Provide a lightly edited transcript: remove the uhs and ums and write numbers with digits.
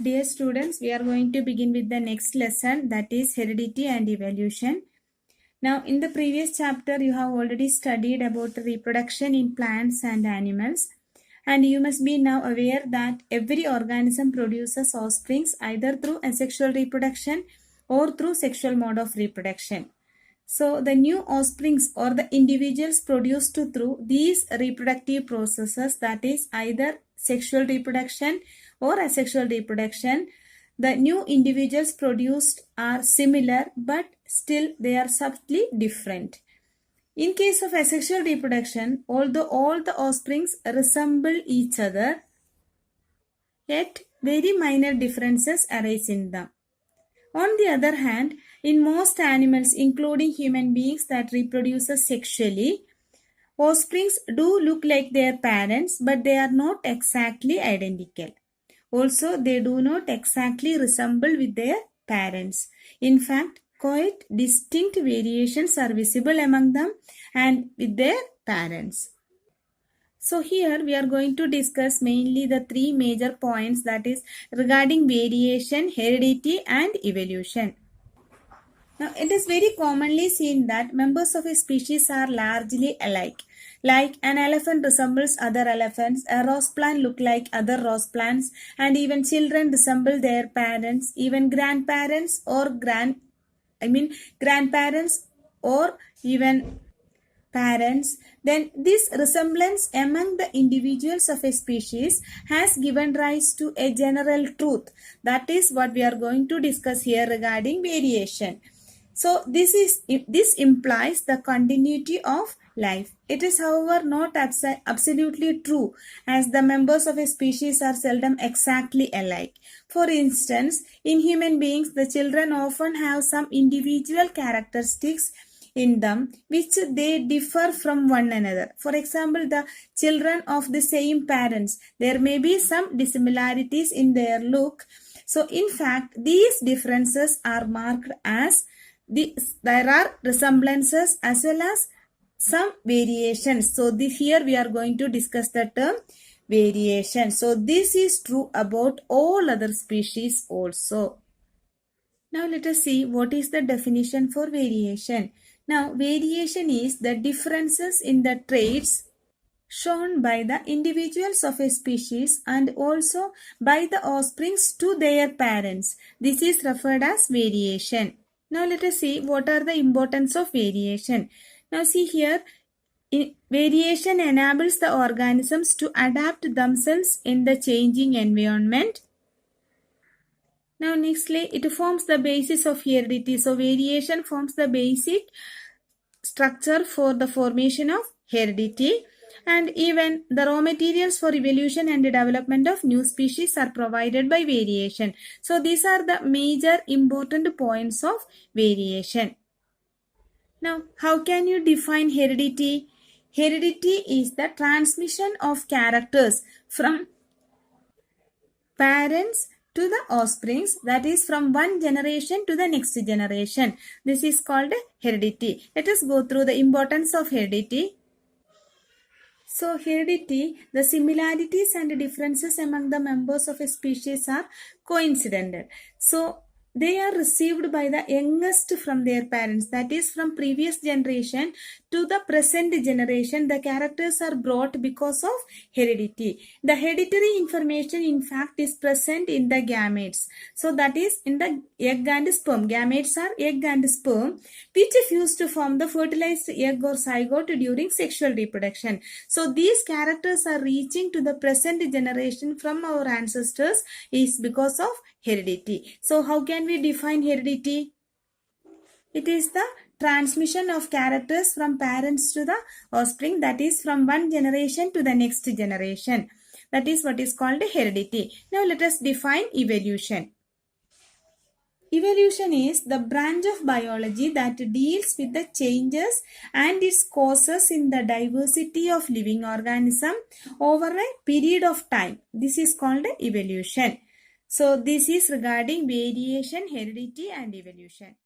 Dear students, we are going to begin with the next lesson, that is heredity and evolution. Now, in the previous chapter, you have already studied about reproduction in plants and animals. And you must be now aware that every organism produces offsprings either through asexual reproduction or through sexual mode of reproduction. So, the new offsprings or the individuals produced through these reproductive processes, that is either sexual reproduction or asexual reproduction, the new individuals produced are similar but still they are subtly different. In case of asexual reproduction, although all the offsprings resemble each other, yet very minor differences arise in them. On the other hand, in most animals, including human beings that reproduce sexually, offsprings do look like their parents, but they are not exactly identical. Also, they do not exactly resemble with their parents. In fact, quite distinct variations are visible among them and with their parents. So here we are going to discuss mainly the three major points, that is regarding variation, heredity and evolution. Now, it is very commonly seen that members of a species are largely alike. Like an elephant resembles other elephants, a rose plant look like other rose plants, and even children resemble their parents, even grandparents or grandparents or even parents. Then this resemblance among the individuals of a species has given rise to a general truth. That is what we are going to discuss here regarding variation. So this implies the continuity of life. It is however not absolutely true, as the members of a species are seldom exactly alike. For instance, in human beings, the children often have some individual characteristics in them which they differ from one another. For example, the children of the same parents, there may be some dissimilarities in their look. So in fact, these differences are marked as there are resemblances as well as some variations. So here we are going to discuss the term variation. So this is true about all other species also. Now let us see what is the definition for variation. Now variation is the differences in the traits shown by the individuals of a species and also by the offsprings to their parents. This is referred as variation. Now let us see what are the importance of variation. Now see here, variation enables the organisms to adapt themselves in the changing environment. Now nextly, it forms the basis of heredity. So variation forms the basic structure for the formation of heredity. And even the raw materials for evolution and the development of new species are provided by variation. So these are the major important points of variation. Now, how can you define heredity? Heredity is the transmission of characters from parents to the offsprings, that is from one generation to the next generation. This is called heredity. Let us go through the importance of heredity. So heredity, the similarities and differences among the members of a species are coincidental. So they are received by the youngest from their parents, that is from previous generation to the present generation. The characters are brought because of heredity. The hereditary information in fact is present in the gametes. So that is in the egg and sperm. Gametes are egg and sperm which fuse to form the fertilized egg or zygote during sexual reproduction. So these characters are reaching to the present generation from our ancestors is because of heredity. So how can we define heredity? It is the transmission of characters from parents to the offspring, that is from one generation to the next generation. That is what is called heredity. Now let us define evolution. Evolution is the branch of biology that deals with the changes and its causes in the diversity of living organisms over a period of time. This is called evolution. So this is regarding variation, heredity and evolution.